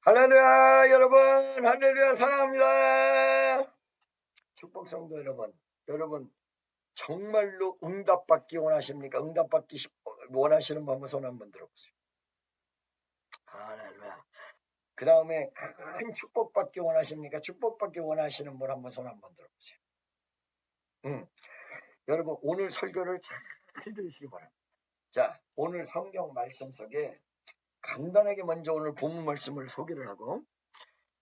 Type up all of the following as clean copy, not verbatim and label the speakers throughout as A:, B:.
A: 할렐루야 여러분, 할렐루야 사랑합니다. 축복성도 여러분 정말로 응답받기 원하십니까? 응답받기 원하시는 분 한번 손 한번 들어보세요. 할렐루야. 그 다음에 큰 축복받기 원하십니까? 축복받기 원하시는 분 한번 손 한번 들어보세요. 여러분 오늘 설교를 잘 들으시기 바랍니다. 자, 오늘 성경 말씀 속에 간단하게 먼저 오늘 본문 말씀을 소개를 하고,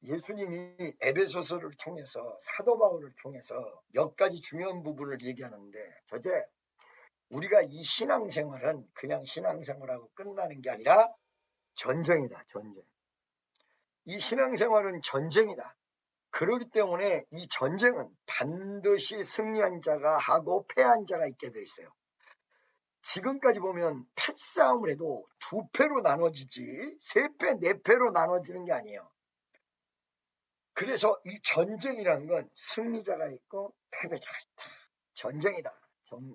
A: 예수님이 에베소서를 통해서 사도 바울을 통해서 몇 가지 중요한 부분을 얘기하는데, 첫째, 우리가 이 신앙생활은 그냥 신앙생활하고 끝나는 게 아니라 전쟁이다. 전쟁. 이 신앙생활은 전쟁이다. 그렇기 때문에 이 전쟁은 반드시 승리한 자가 하고 패한 자가 있게 돼 있어요. 지금까지 보면 패싸움을 해도 2패로 나눠지지 3패, 4패로 나눠지는 게 아니에요. 그래서 이 전쟁이라는 건 승리자가 있고 패배자가 있다. 전쟁이다.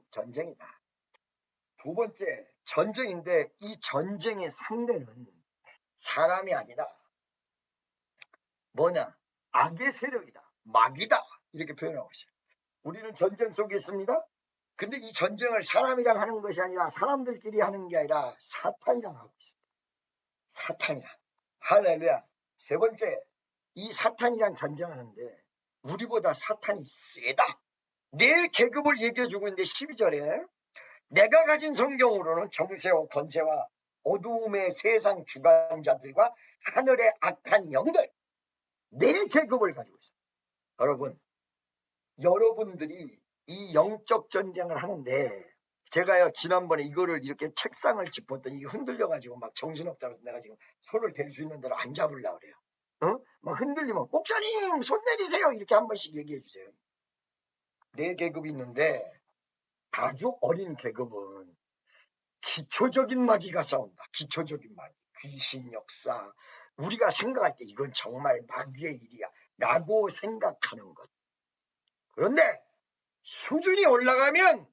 A: 전쟁이다. 두 번째, 전쟁인데 이 전쟁의 상대는 사람이 아니다. 뭐냐? 악의 세력이다. 마귀다. 이렇게 표현하고 있어요. 우리는 전쟁 속에 있습니다. 근데 이 전쟁을 사람이랑 하는 것이 아니라 사람들끼리 하는 게 아니라 사탄이랑 하고 있습니다. 사탄이랑. 할렐루야. 세 번째, 이 사탄이랑 전쟁하는데 우리보다 사탄이 세다. 내 계급을 얘기해주고 있는데 12절에 내가 가진 성경으로는 정세와 권세와 어두움의 세상 주관자들과 하늘의 악한 영들, 내 계급을 가지고 있어요. 여러분들이 이 영적 전쟁을 하는데, 제가요 지난번에 이거를 이렇게 책상을 짚었더니 이게 흔들려가지고 막 정신없다고 해서 내가 지금 손을 댈 수 있는 대로 안 잡으려고 그래요. 막 흔들리면 목사님 손 내리세요 이렇게 한 번씩 얘기해 주세요. 네 계급이 있는데 아주 어린 계급은 기초적인 마귀가 싸운다. 기초적인 마귀, 귀신 역사. 우리가 생각할 때 이건 정말 마귀의 일이야 라고 생각하는 것. 그런데 수준이 올라가면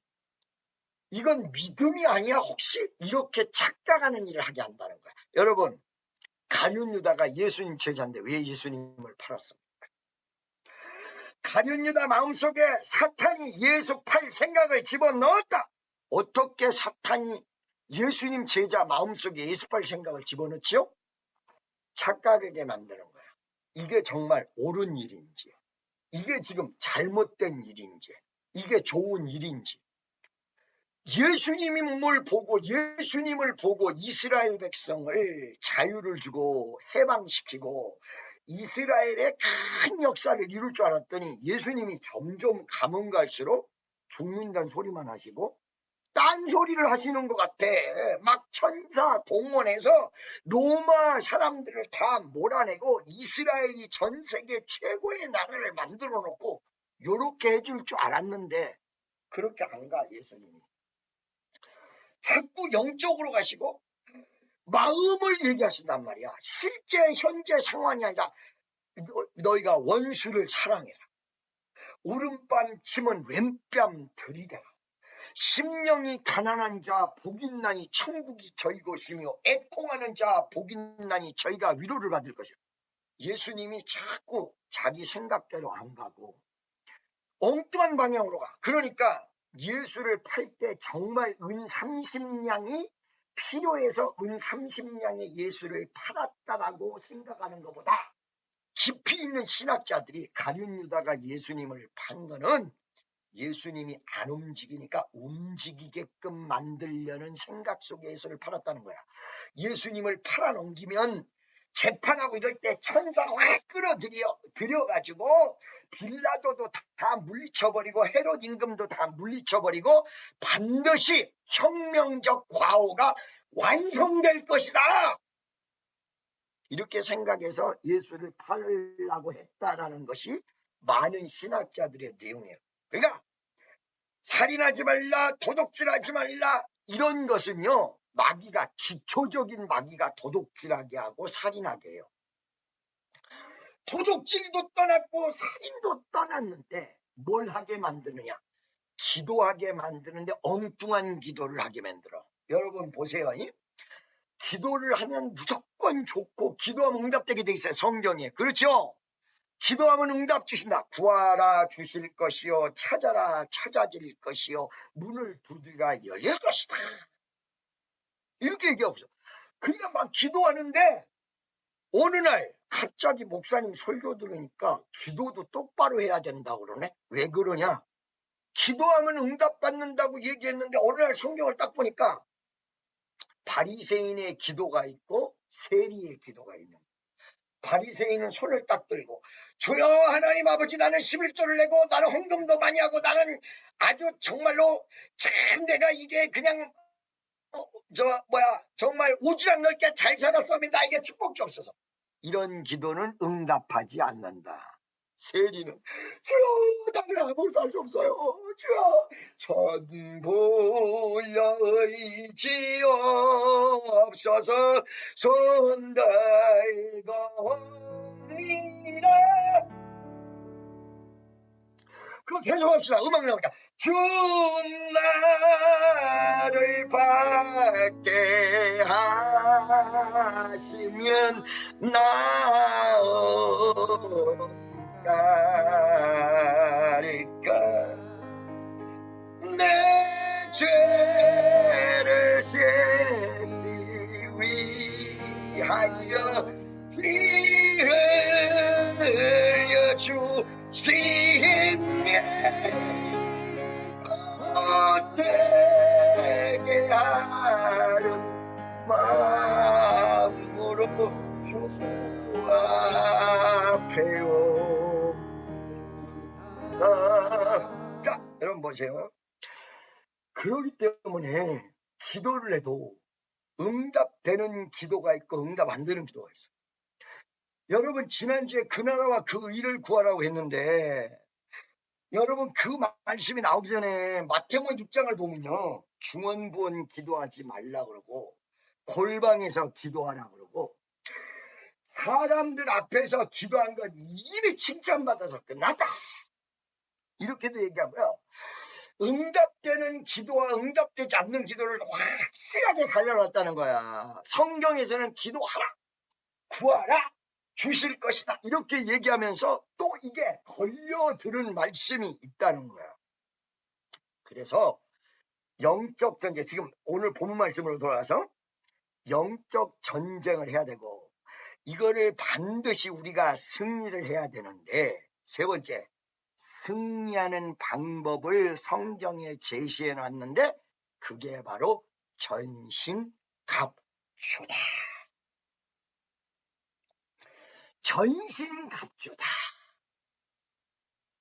A: 이건 믿음이 아니야 혹시 이렇게 착각하는 일을 하게 한다는 거야. 여러분, 가룟 유다가 예수님 제자인데 왜 예수님을 팔았습니까? 가룟 유다 마음속에 사탄이 예수 팔 생각을 집어넣었다. 어떻게 사탄이 예수님 제자 마음속에 예수 팔 생각을 집어넣지요? 착각하게 만드는 거야. 이게 정말 옳은 일인지, 이게 지금 잘못된 일인지, 이게 좋은 일인지. 예수님을 보고 이스라엘 백성을 자유를 주고 해방시키고 이스라엘의 큰 역사를 이룰 줄 알았더니 예수님이 점점 가면 갈수록 죽는다는 소리만 하시고 딴소리를 하시는 것 같아. 막 천사 동원해서 로마 사람들을 다 몰아내고 이스라엘이 전 세계 최고의 나라를 만들어 놓고 요렇게 해줄 줄 알았는데 그렇게 안 가. 예수님이 자꾸 영적으로 가시고 마음을 얘기하신단 말이야. 실제 현재 상황이 아니라 너희가 원수를 사랑해라. 오른밤 침은 왼뺨 들이대라. 심령이 가난한 자 복있나니 천국이 저희 것이며 애통하는 자 복있나니 저희가 위로를 받을 것이요. 예수님이 자꾸 자기 생각대로 안 가고 엉뚱한 방향으로 가. 그러니까 예수를 팔 때 정말 은 30냥이 필요해서 은 30냥의 예수를 팔았다라고 생각하는 것보다 깊이 있는 신학자들이 가룟 유다가 예수님을 판 거는 예수님이 안 움직이니까 움직이게끔 만들려는 생각 속에 예수를 팔았다는 거야. 예수님을 팔아넘기면 재판하고 이럴 때 천사가 확 끌어들여가지고 빌라도도 다 물리쳐버리고 헤롯 임금도 다 물리쳐버리고 반드시 혁명적 과오가 완성될 것이다. 이렇게 생각해서 예수를 팔으려고 했다라는 것이 많은 신학자들의 내용이에요. 그러니까 살인하지 말라, 도둑질하지 말라 이런 것은요, 마귀가 기초적인 마귀가 도둑질하게 하고 살인하게 해요. 도둑질도 떠났고 살인도 떠났는데 뭘 하게 만드느냐? 기도하게 만드는데 엉뚱한 기도를 하게 만들어. 여러분 보세요. 기도를 하면 무조건 좋고 기도하면 응답되게 돼 있어요. 성경에. 그렇죠? 기도하면 응답 주신다. 구하라 주실 것이요 찾아라 찾아질 것이요 문을 두드리라 열릴 것이다. 이렇게 얘기하고 있어. 그러니까 막 기도하는데 어느 날 갑자기 목사님 설교 들으니까 기도도 똑바로 해야 된다고 그러네. 왜 그러냐? 기도하면 응답받는다고 얘기했는데 어느 날 성경을 딱 보니까 바리새인의 기도가 있고 세리의 기도가 있는 거예요. 바리새인은 손을 딱 들고 주여 하나님 아버지 나는 11조를 내고 나는 헌금도 많이 하고 나는 아주 정말로 참 내가 이게 그냥 정말 오지랖 넓게 잘 살았으면 나에게 축복 주옵소서. 이런 기도는 응답하지 않는다. 세리는 주여 나를 아무 살 수 없어요. 주여 천부여의지옵소서 손 들고니라. 그거 계속 합시다. 음악 나오니까 주 나를 받게 하시면 나오리까 내 죄를 씻기 위하여 피 흘려 주시네 되게 하는 마음으로 주 앞에요. 자, 여러분 보세요. 그러기 때문에 기도를 해도 응답되는 기도가 있고 응답 안 되는 기도가 있어요. 여러분 지난주에 그 나라와 그 일을 구하라고 했는데 여러분 그 말씀이 나오기 전에 마태복음 6장을 보면요. 중언부언 기도하지 말라 그러고 골방에서 기도하라 그러고 사람들 앞에서 기도한 것 이미 칭찬받아서 끝났다. 이렇게도 얘기하고요. 응답되는 기도와 응답되지 않는 기도를 확실하게 갈려놨다는 거야. 성경에서는 기도하라, 구하라, 주실 것이다. 이렇게 얘기하면서 또 이게 걸려드는 말씀이 있다는 거야. 그래서 영적 전쟁, 지금 오늘 본문 말씀으로 돌아가서 영적 전쟁을 해야 되고 이거를 반드시 우리가 승리를 해야 되는데 세 번째, 승리하는 방법을 성경에 제시해 놨는데 그게 바로 전신갑주다. 전신갑주다.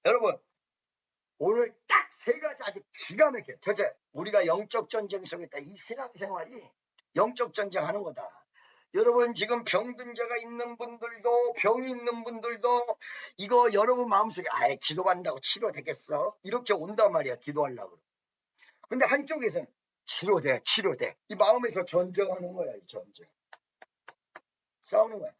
A: 여러분 오늘 딱 세 가지 아주 기가 막혀요. 첫째, 우리가 영적 전쟁 속에 있다. 이 신앙생활이 영적 전쟁하는 거다. 여러분 지금 병든 자가 있는 분들도 병이 있는 분들도 이거 여러분 마음속에 아예 기도한다고 치료되겠어? 이렇게 온단 말이야. 기도하려고. 근데 한쪽에서는 치료돼 이 마음에서 전쟁하는 거야. 이 전쟁. 싸우는 거야.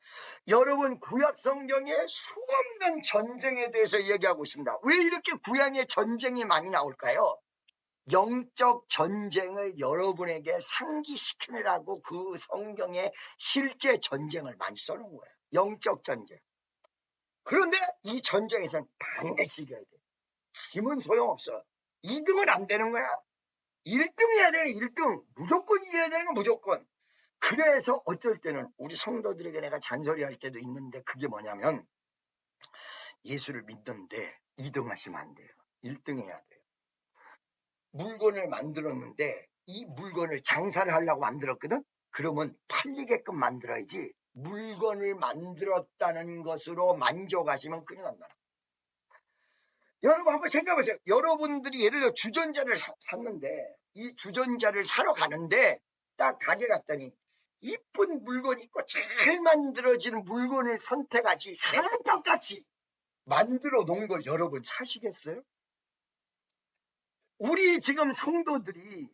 A: 여러분 구약 성경에 수없는 전쟁에 대해서 얘기하고 있습니다. 왜 이렇게 구약에 전쟁이 많이 나올까요? 영적 전쟁을 여러분에게 상기시키느라고 그 성경에 실제 전쟁을 많이 써놓은 거예요. 영적 전쟁. 그런데 이 전쟁에서는 반드시 이겨야 돼. 힘은 소용없어. 2등은 안 되는 거야. 1등 해야 되는 1등. 무조건 이겨야 되는 건 무조건. 그래서 어쩔 때는 우리 성도들에게 내가 잔소리할 때도 있는데 그게 뭐냐면 예수를 믿는데 2등 하시면 안 돼요. 1등 해야 돼요. 물건을 만들었는데 이 물건을 장사를 하려고 만들었거든? 그러면 팔리게끔 만들어야지 물건을 만들었다는 것으로 만족하시면 큰일 난다. 여러분 한번 생각해보세요. 여러분들이 예를 들어 주전자를 샀는데 이 주전자를 사러 가는데 딱 가게 갔더니 이쁜 물건이 있고 잘 만들어진 물건을 선택하지 사람 똑같이 만들어 놓은 걸 여러분 사시겠어요? 우리 지금 성도들이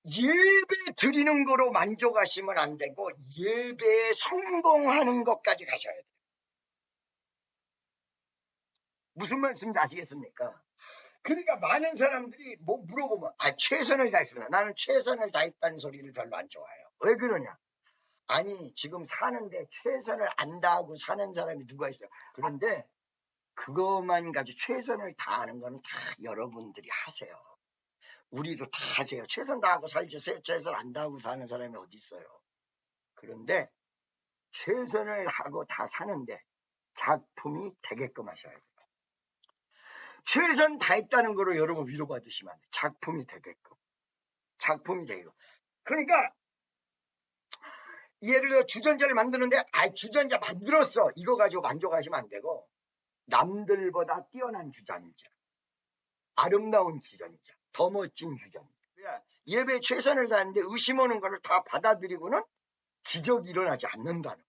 A: 예배 드리는 거로 만족하시면 안 되고 예배에 성공하는 것까지 가셔야 돼요. 무슨 말씀인지 아시겠습니까? 그러니까 많은 사람들이 뭐 물어보면 최선을 다했습니다. 나는 최선을 다했다는 소리를 별로 안 좋아해요. 왜 그러냐? 아니, 지금 사는데 최선을 안 다하고 사는 사람이 누가 있어요? 그런데 그것만 가지고 최선을 다하는 건 다 여러분들이 하세요. 우리도 다 하세요. 최선 다하고 살지, 최선 안 다하고 사는 사람이 어디 있어요? 그런데 최선을 하고 다 사는데 작품이 되게끔 하셔야 돼요. 최선 다했다는 거로 여러분 위로받으시면 안 돼요. 작품이 되게끔. 작품이 되게끔. 그러니까 예를 들어 주전자를 만드는데 주전자 만들었어. 이거 가지고 만족하시면 안 되고 남들보다 뛰어난 주전자, 아름다운 주전자, 더 멋진 주전자. 예배에 최선을 다하는데 의심 오는 거를 다 받아들이고는 기적이 일어나지 않는다는.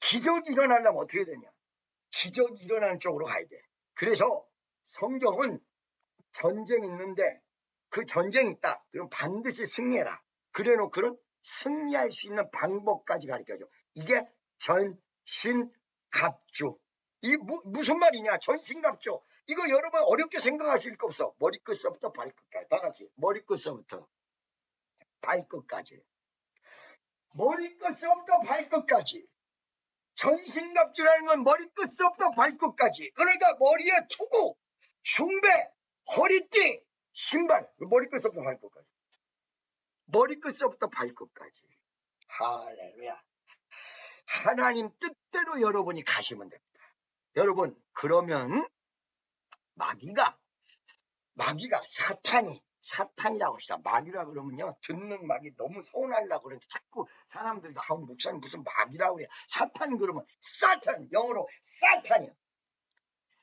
A: 기적이 일어나려면 어떻게 되냐? 기적이 일어나는 쪽으로 가야 돼. 그래서 성경은 전쟁이 있는데 그 전쟁이 있다. 그럼 반드시 승리해라. 그래놓고는 승리할 수 있는 방법까지 가르쳐줘. 이게 전신갑주. 이 무슨 말이냐? 전신갑주. 이거 여러분 어렵게 생각하실 거 없어. 머리끝서부터 발끝까지. 다 같이. 머리끝서부터 발끝까지. 머리끝서부터 발끝까지. 전신갑주라는 건 머리끝서부터 발끝까지. 그러니까 머리에 투구, 흉배, 허리띠, 신발. 머리끝서부터 발끝까지. 머리끝서부터 발끝까지. 할렐루야. 하나님 뜻대로 여러분이 가시면 됩니다. 여러분, 그러면 마귀가 사탄이라고 합시다. 마귀라 그러면요, 듣는 마귀 너무 서운하려고 그러는데 자꾸 사람들이 목사님 무슨 마귀라고 그래. 사탄 그러면 사탄, 영어로 사탄이요.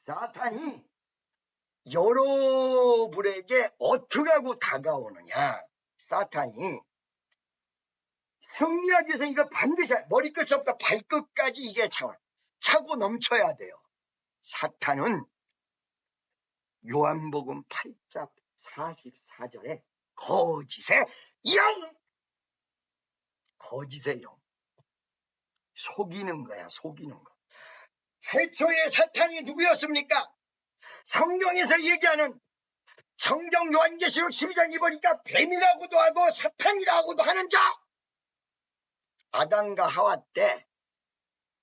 A: 사탄이 여러분에게 어떻게 하고 다가오느냐. 사탄이 승리하기 위해서 이거 반드시 머리끝부터 발끝까지 이게 차고 넘쳐야 돼요. 사탄은 요한복음 8장 44절에 거짓의 영 속이는 거야. 속이는 거. 최초의 사탄이 누구였습니까? 성경에서 얘기하는 성경 요한계시록 12장 2보니까 뱀이라고도 하고 사탄이라고도 하는 자. 아담과 하와 때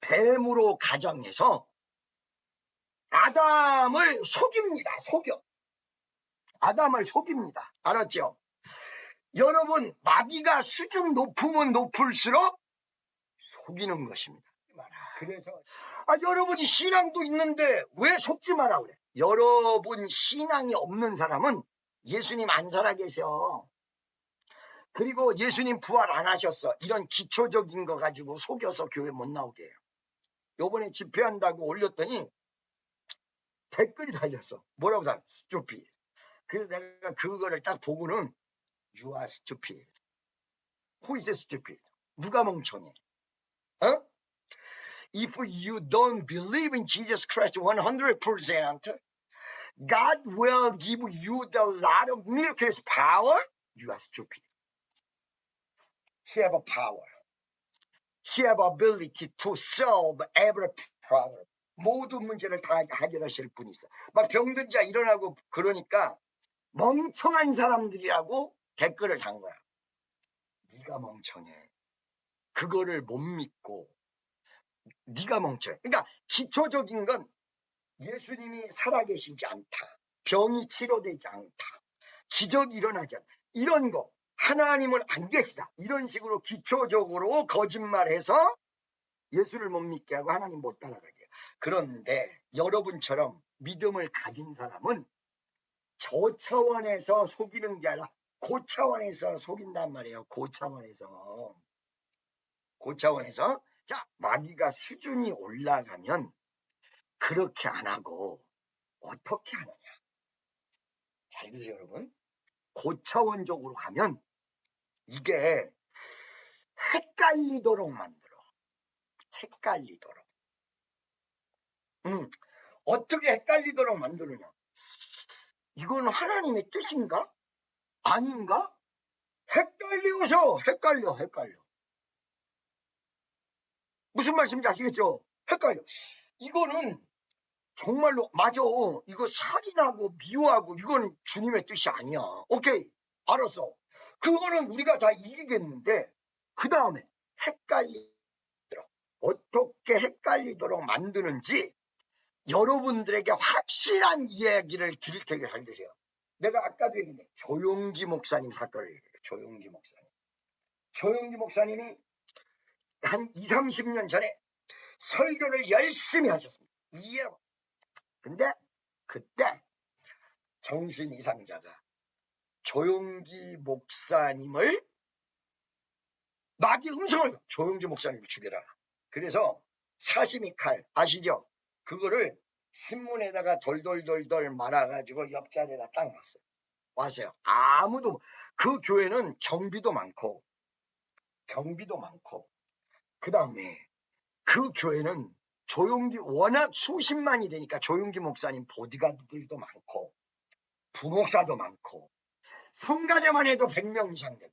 A: 뱀으로 가정해서 아담을 속입니다. 속여. 아담을 속입니다. 알았죠? 여러분, 마귀가 수준 높으면 높을수록 속이는 것입니다. 그래서 여러분이 신앙도 있는데 왜 속지 마라 그래? 여러분 신앙이 없는 사람은 예수님 안 살아계셔. 그리고 예수님 부활 안 하셨어. 이런 기초적인 거 가지고 속여서 교회 못 나오게 해요. 요번에 집회한다고 올렸더니 댓글이 달렸어. 뭐라고 달렸어? stupid. 그래서 내가 그거를 딱 보고는 You are stupid. Who is stupid? 누가 멍청해? If you don't believe in Jesus Christ 100%, God will give you the lot of miracles power. You are stupid. He have a power. He have ability to solve every problem. 모든 문제를 다 해결하실 분이 있어. 막 병든 자 일어나고 그러니까 멍청한 사람들이라고 댓글을 단 거야. 네가 멍청해. 그거를 못 믿고 네가 멍청해. 그러니까 기초적인 건 예수님이 살아계시지 않다. 병이 치료되지 않다. 기적이 일어나지 않다. 이런 거. 하나님은 안 계시다. 이런 식으로 기초적으로 거짓말해서 예수를 못 믿게 하고 하나님 못 따라가게 해요. 그런데 여러분처럼 믿음을 가진 사람은 저 차원에서 속이는 게 아니라 고차원에서 속인단 말이에요. 고차원에서. 자, 마귀가 수준이 올라가면 그렇게 안 하고 어떻게 하느냐. 잘 드세요, 여러분. 고차원적으로 가면 이게 헷갈리도록 만들어. 헷갈리도록. 어떻게 헷갈리도록 만드느냐. 이건 하나님의 뜻인가? 아닌가? 헷갈려서 헷갈려. 무슨 말씀인지 아시겠죠? 헷갈려. 이거는 정말로 맞아. 이거 살인하고 미워하고 이건 주님의 뜻이 아니야. 오케이, 알았어. 그거는 우리가 다 이기겠는데 그 다음에 어떻게 헷갈리도록 만드는지 여러분들에게 확실한 이야기를 드릴 테니까 잘 되세요. 내가 아까도 얘기했는데 조용기 목사님 사건을 얘기해요. 조용기 목사님이 한 20, 30년 전에 설교를 열심히 하셨습니다. 근데 그때 정신 이상자가 조용기 목사님을 마귀 음성을 조용기 목사님을 죽여라. 그래서 사시미 칼 아시죠? 그거를 신문에다가 돌돌돌돌 말아가지고 옆자리에다 딱 놨어요. 왔어요. 아무도 그 교회는 경비도 많고 그 다음에 그 교회는 조용기 워낙 수십만이 되니까 조용기 목사님 보디가드들도 많고 부목사도 많고 성가대만 해도 100명 이상 되고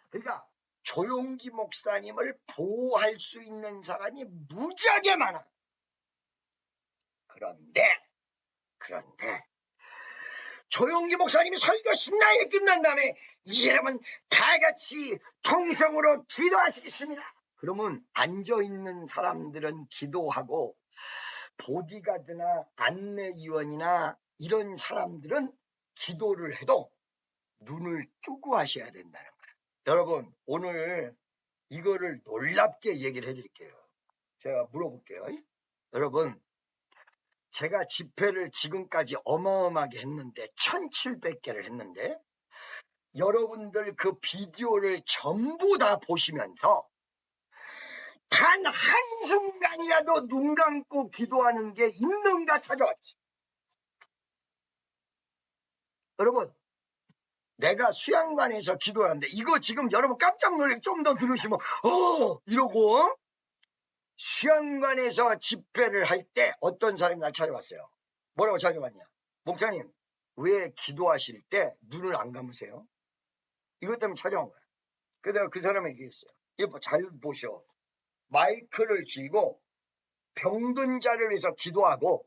A: 그러니까 조용기 목사님을 보호할 수 있는 사람이 무지하게 많아. 그런데 조용기 목사님이 설교 신나게 끝난 다음에 여러분 다 같이 통성으로 기도하시겠습니다. 그러면 앉아있는 사람들은 기도하고 보디가드나 안내위원이나 이런 사람들은 기도를 해도 눈을 뜨고 하셔야 된다는 거예요. 여러분 오늘 이거를 놀랍게 얘기를 해드릴게요. 제가 물어볼게요. 여러분 제가 집회를 지금까지 어마어마하게 했는데 1700개를 했는데 여러분들 그 비디오를 전부 다 보시면서 단 한순간이라도 눈 감고 기도하는 게 있는가 찾아왔지. 여러분 내가 수양관에서 기도하는데 이거 지금 여러분 깜짝 놀래 좀 더 들으시면 이러고 수양관에서 집회를 할 때 어떤 사람이 날 찾아왔어요. 뭐라고 찾아왔냐. 목사님 왜 기도하실 때 눈을 안 감으세요? 이것 때문에 찾아온 거야. 그래서 내가 그 사람에게 얘기했어요. 이거 잘 보셔. 마이크를 쥐고 병든 자를 위해서 기도하고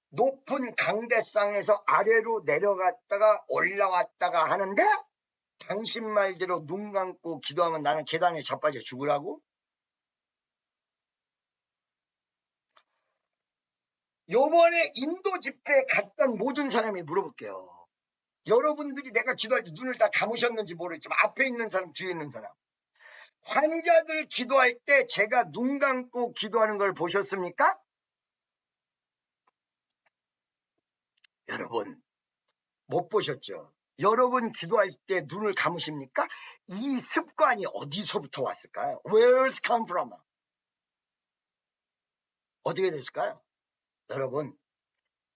A: 높은 강대상에서 아래로 내려갔다가 올라왔다가 하는데 당신 말대로 눈 감고 기도하면 나는 계단에 자빠져 죽으라고? 요번에 인도 집회에 갔던 모든 사람이 물어볼게요. 여러분들이 내가 기도할 때 눈을 다 감으셨는지 모르겠지만 앞에 있는 사람 뒤에 있는 사람 환자들 기도할 때 제가 눈 감고 기도하는 걸 보셨습니까? 여러분 못 보셨죠? 여러분 기도할 때 눈을 감으십니까? 이 습관이 어디서부터 왔을까요? Where's come from? 어떻게 됐을까요? 여러분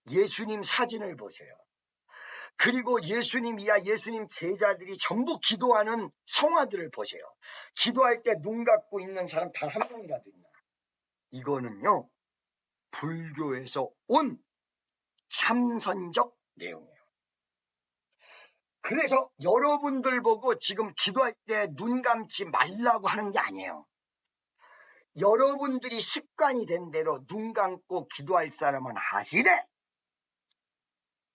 A: 예수님 사진을 보세요. 그리고 예수님이야 예수님 제자들이 전부 기도하는 성화들을 보세요. 기도할 때 눈 감고 있는 사람 단 한 명이라도 있나? 이거는요 불교에서 온 참선적 내용이에요. 그래서 여러분들 보고 지금 기도할 때 눈 감지 말라고 하는 게 아니에요. 여러분들이 습관이 된 대로 눈 감고 기도할 사람은 하시되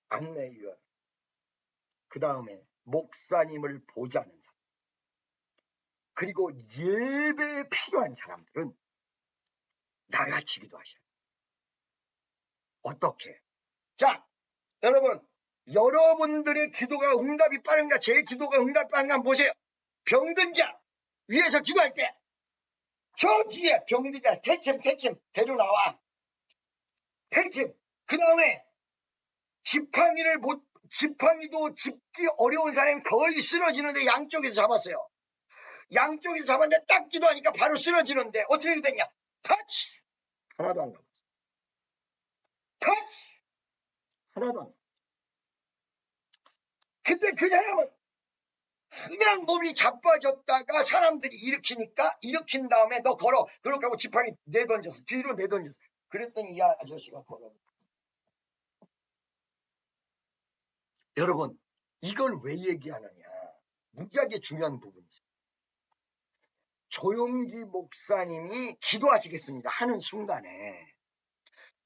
A: 안내위원 그 다음에 목사님을 보자는 사람 그리고 예배에 필요한 사람들은 나같이 기도하셔요. 어떻게? 자 여러분 여러분들의 기도가 응답이 빠른가 제 기도가 응답이 빠른가 한번 보세요. 병든 자 위에서 기도할 때 저 뒤에 병든 자 택힘 데려나와 택힘 그 다음에 지팡이도 짚기 어려운 사람이 거의 쓰러지는데 양쪽에서 잡았어요. 양쪽에서 잡았는데 딱 기도하니까 바로 쓰러지는데 어떻게 됐냐. 터치 하나도 안 남았어. 터치 하나도 안 남았어. 근데 그 사람은 그냥 몸이 자빠졌다가 사람들이 일으킨 다음에 너 걸어 그렇게 하고 지팡이 내던졌어. 뒤로 내던졌어. 그랬더니 이 아저씨가 걸어. 여러분 이걸 왜 얘기하느냐. 무지하게 중요한 부분이죠. 조용기 목사님이 기도하시겠습니다 하는 순간에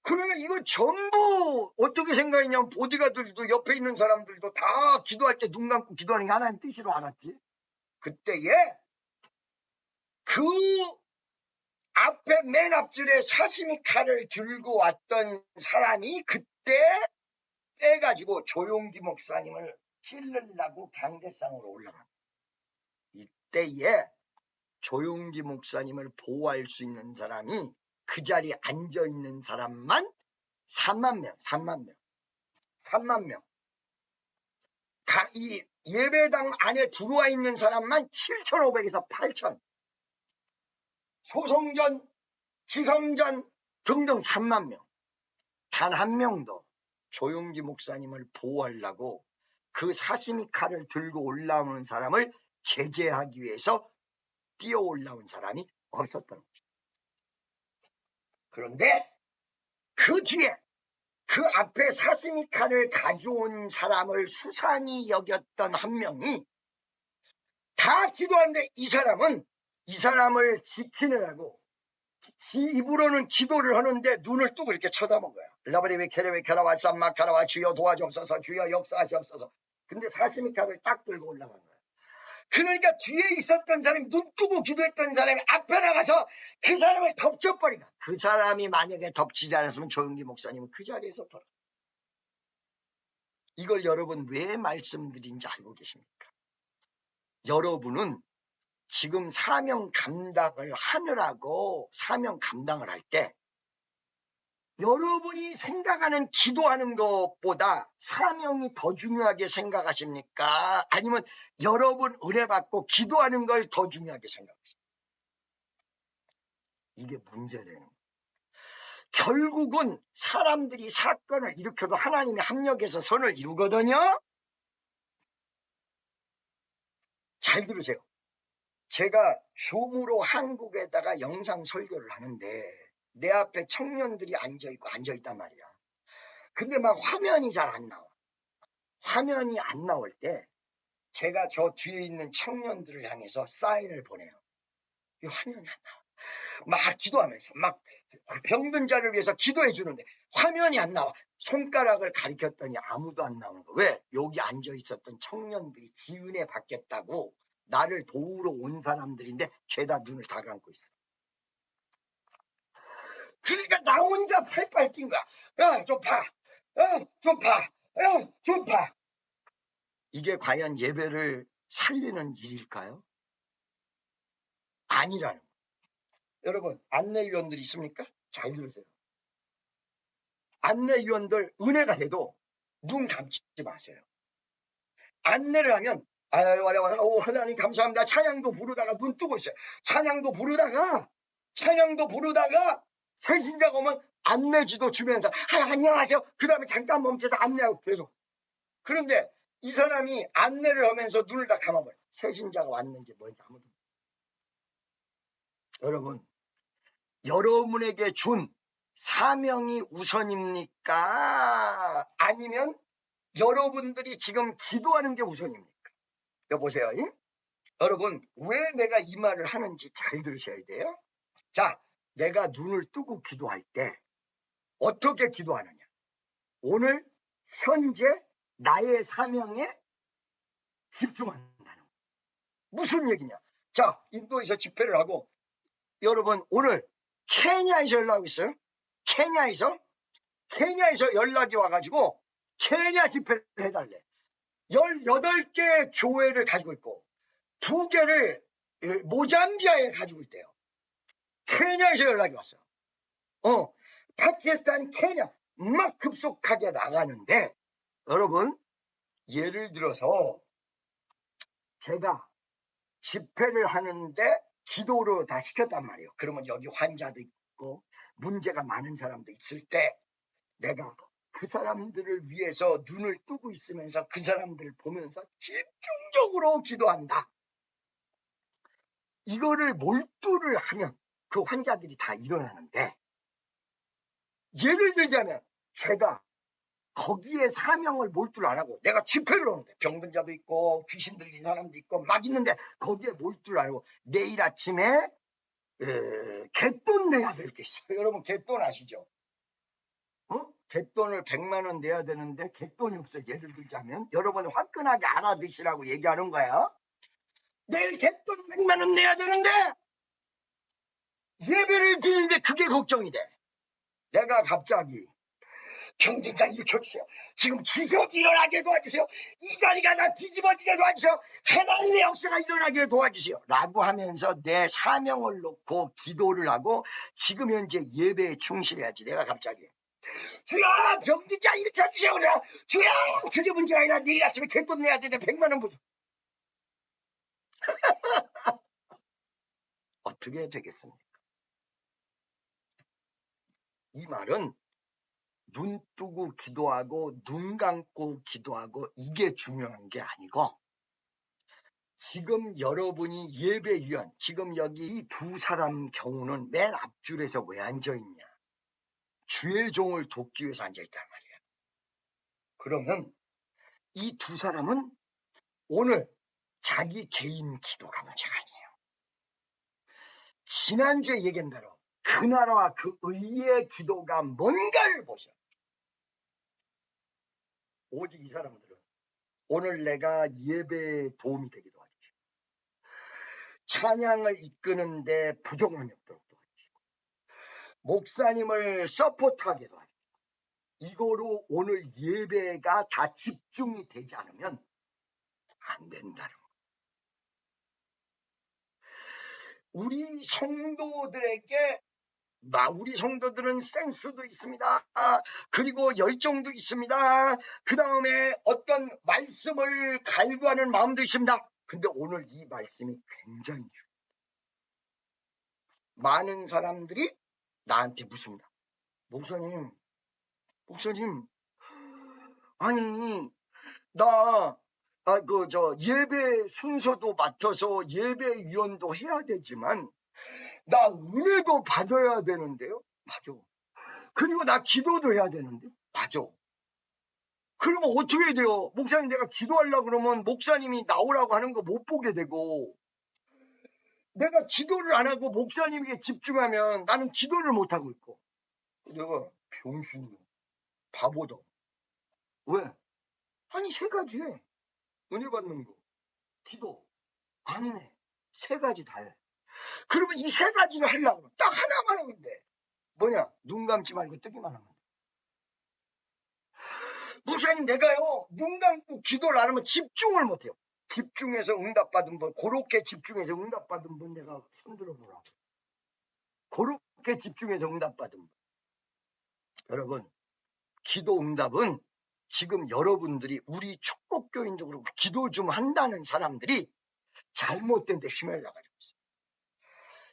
A: 그러면 이거 전부 어떻게 생각했냐면 보디가들도 옆에 있는 사람들도 다 기도할 때 눈 감고 기도하는 게 하나님 뜻으로 알았지. 그때에 그 앞에 맨 앞줄에 사시미 칼을 들고 왔던 사람이 그때 빼가지고 조용기 목사님을 찔르려고 강대상으로 올라간. 이때에 조용기 목사님을 보호할 수 있는 사람이 그 자리에 앉아있는 사람만 3만 명. 이 예배당 안에 들어와 있는 사람만 7,500에서 8,000. 소송전, 지성전 등등 3만 명. 단 한 명도 조용기 목사님을 보호하려고 그 사시미 칼을 들고 올라오는 사람을 제재하기 위해서 뛰어 올라온 사람이 없었던 거죠. 그런데 그 뒤에 그 앞에 사시미 칼을 가져온 사람을 수상히 여겼던 한 명이 다 기도하는데 이 사람은 이 사람을 지키느라고 지 입으로는 기도를 하는데 눈을 뜨고 이렇게 쳐다본 거야. 라브리비 케레비 케라와 쌈마카라와 주여 도와주옵소서, 주여 역사하시옵소서. 근데 사시미 칼을 딱 들고 올라간 거야. 그러니까 뒤에 있었던 사람이 눈 뜨고 기도했던 사람이 앞에 나가서 그 사람을 덮쳐버리가. 그 사람이 만약에 덮치지 않았으면 조용기 목사님은 그 자리에서 돌아. 이걸 여러분 왜 말씀드린지 알고 계십니까? 여러분은 지금 사명 감당을 하느라고 사명 감당을 할 때 여러분이 생각하는 기도하는 것보다 사명이 더 중요하게 생각하십니까? 아니면 여러분 은혜 받고 기도하는 걸 더 중요하게 생각하십니까? 이게 문제라는 거예요. 결국은 사람들이 사건을 일으켜도 하나님이 합력해서 선을 이루거든요. 잘 들으세요. 제가 줌으로 한국에다가 영상 설교를 하는데 내 앞에 청년들이 앉아있단 말이야. 근데 막 화면이 잘 안 나와. 화면이 안 나올 때 제가 저 뒤에 있는 청년들을 향해서 사인을 보내요. 이 화면이 안 나와. 막 기도하면서 막 병든 자를 위해서 기도해 주는데 화면이 안 나와. 손가락을 가리켰더니 아무도 안 나오는 거야. 왜? 여기 앉아있었던 청년들이 기은혜 받겠다고 나를 도우러 온 사람들인데 죄다 눈을 다 감고 있어. 그러니까 나 혼자 팔팔 뛴 거야. 좀 봐. 좀 봐. 이게 과연 예배를 살리는 일일까요? 아니라는 거예요. 여러분, 안내위원들이 있습니까? 잘 들으세요. 안내위원들 은혜가 돼도 눈 감지 마세요. 안내를 하면 하나님 감사합니다. 찬양도 부르다가 눈 뜨고 있어요. 찬양도 부르다가 새신자가 오면 안내지도 주면서 안녕하세요. 그 다음에 잠깐 멈춰서 안내하고 계속. 그런데 이 사람이 안내를 하면서 눈을 다 감아버려요. 새신자가 왔는지 뭔지 아무도. 여러분, 여러분에게 준 사명이 우선입니까? 아니면 여러분들이 지금 기도하는 게 우선입니까? 여보세요. 여러분, 왜 내가 이 말을 하는지 잘 들으셔야 돼요. 자, 내가 눈을 뜨고 기도할 때 어떻게 기도하느냐? 오늘 현재 나의 사명에 집중한다는 거예요. 무슨 얘기냐? 자, 인도에서 집회를 하고 여러분 오늘 케냐에서 연락이 있어요. 케냐에서 연락이 와가지고 케냐 집회를 해달래. 18개 교회를 가지고 있고 2개를 모잠비아에 가지고 있대요. 케냐에서 연락이 왔어요. 파키스탄, 케냐 막 급속하게 나가는데 여러분 예를 들어서 제가 집회를 하는데 기도로 다 시켰단 말이에요. 그러면 여기 환자도 있고 문제가 많은 사람도 있을 때 내가 그 사람들을 위해서 눈을 뜨고 있으면서 그 사람들을 보면서 집중적으로 기도한다. 이거를 몰두를 하면 그 환자들이 다 일어나는데 예를 들자면 제가 거기에 사명을 몰두를 안 하고 내가 집회를 하는데 병든 자도 있고 귀신 들린 사람도 있고 막 있는데 거기에 몰두를 안 하고 내일 아침에 갯돈 내야 될 게 있어요. 여러분 갯돈 아시죠? 갯돈을 100만 원 내야 되는데 갯돈이 없어요. 예를 들자면 여러분 화끈하게 알아두시라고 얘기하는 거야. 내일 갯돈 100만 원 내야 되는데 예배를 드리는데 그게 걱정이 돼. 내가 갑자기 경쟁장 일으켜주세요. 지금 기적이 일어나게 도와주세요. 이 자리가 다 뒤집어지게 도와주세요. 하나님의 역사가 일어나게 도와주세요. 라고 하면서 내 사명을 놓고 기도를 하고 지금 현재 예배에 충실해야지. 내가 갑자기 주여 경쟁장 일으켜주세요. 그래. 주여 그게 문제가 아니라 내일 아침에 개돈 내야 되는데 100만 원 부족. 어떻게 되겠습니까? 이 말은 눈 뜨고 기도하고 눈 감고 기도하고 이게 중요한 게 아니고 지금 여러분이 예배위원 지금 여기 이 두 사람 경우는 맨 앞줄에서 왜 앉아있냐? 주의 종을 돕기 위해서 앉아있단 말이야. 그러면 이 두 사람은 오늘 자기 개인 기도가 문제가 아니에요. 지난주에 얘기한 대로 그 나라와 그 의의 기도가 뭔가를 보셔. 오직 이 사람들은 오늘 내가 예배에 도움이 되기도 하죠. 찬양을 이끄는데 부족함이 없도록 도와주시고 목사님을 서포트하기도 하죠. 이거로 오늘 예배가 다 집중이 되지 않으면 안 된다는 거예요. 우리 성도들에게 우리 성도들은 센스도 있습니다. 그리고 열정도 있습니다. 그 다음에 어떤 말씀을 갈구하는 마음도 있습니다. 근데 오늘 이 말씀이 굉장히 중요해요. 많은 사람들이 나한테 묻습니다. 목사님, 아니, 나, 예배 순서도 맡아서 예배위원도 해야 되지만, 나 은혜도 받아야 되는데요? 맞아. 그리고 나 기도도 해야 되는데? 맞아. 그러면 어떻게 돼요? 목사님 내가 기도하려고 그러면 목사님이 나오라고 하는 거 못 보게 되고, 내가 기도를 안 하고 목사님에게 집중하면 나는 기도를 못 하고 있고, 내가 병신이야. 바보다. 왜? 아니, 세 가지 해. 은혜 받는 거, 기도, 안내, 세 가지 다 해. 그러면 이 세 가지를 하려고 하면 딱 하나만 하면 돼. 뭐냐? 눈 감지 말고 뜨기만 하면 돼. 목사님 내가요 눈 감고 기도를 안 하면 집중을 못해요. 집중해서 응답받은 분, 그렇게 집중해서 응답받은 분 내가 손들어 보라고. 그렇게 집중해서 응답받은 분. 여러분, 기도 응답은 지금 여러분들이 우리 축복교인도 그렇고 기도 좀 한다는 사람들이 잘못된 데 휘말려가지고 있어요.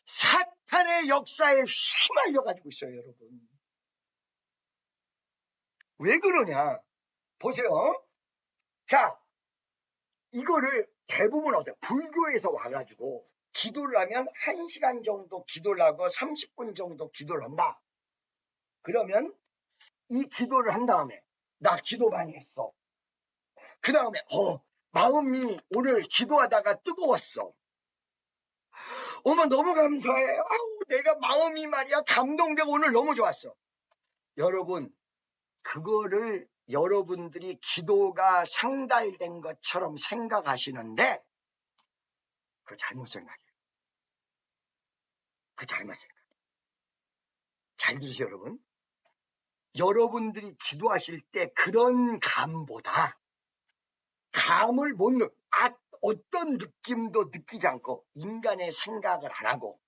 A: 사탄의 역사에 휘말려가지고 있어요, 여러분. 왜 그러냐? 보세요. 자, 이거를 대부분 어때요? 불교에서 와가지고 기도를 하면 1시간 정도 기도를 하고 30분 정도 기도를 한다. 그러면 이 기도를 한 다음에 나 기도 많이 했어. 그 다음에 마음이 오늘 기도하다가 뜨거웠어. 어머 너무 감사해. 아우 내가 마음이 말이야 감동되고 오늘 너무 좋았어. 여러분 그거를 여러분들이 기도가 상달된 것처럼 생각하시는데 그거 잘못 생각해요. 그거 잘못 생각해요. 잘 들으세요 여러분. 여러분들이 기도하실 때 그런 감보다 감을 못 어떤 느낌도 느끼지 않고 인간의 생각을 안 하고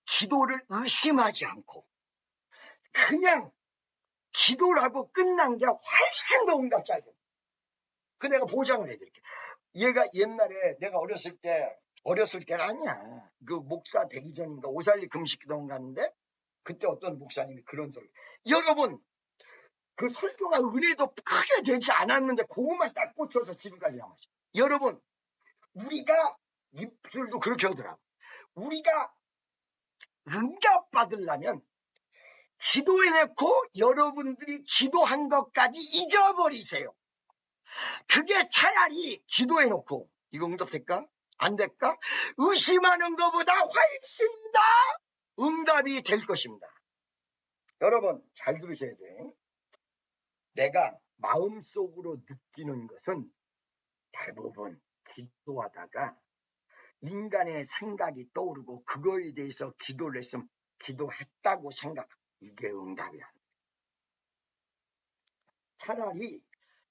A: 기도를 의심하지 않고 그냥 기도를 하고 끝난 게 훨씬 더 응답자예요. 그 내가 보장을 해드릴게. 얘가 옛날에 내가 어렸을 때가 아니야. 그 목사 되기 전인가 오살리 금식기도원 갔는데 그때 어떤 목사님이 그런 소리. 여러분 그 설교가 은혜도 크게 되지 않았는데 그것만 딱 꽂혀서 지금까지 남았어요. 여러분 우리가 입술도 그렇게 하더라고. 우리가 응답받으려면 기도해놓고 여러분들이 기도한 것까지 잊어버리세요. 그게 차라리 기도해놓고 이거 응답될까? 안 될까? 의심하는 것보다 훨씬 더 응답이 될 것입니다. 여러분 잘 들으셔야 돼. 내가 마음속으로 느끼는 것은 대부분 기도하다가 인간의 생각이 떠오르고 그거에 대해서 기도를 했으면 기도했다고 생각. 이게 응답이야. 차라리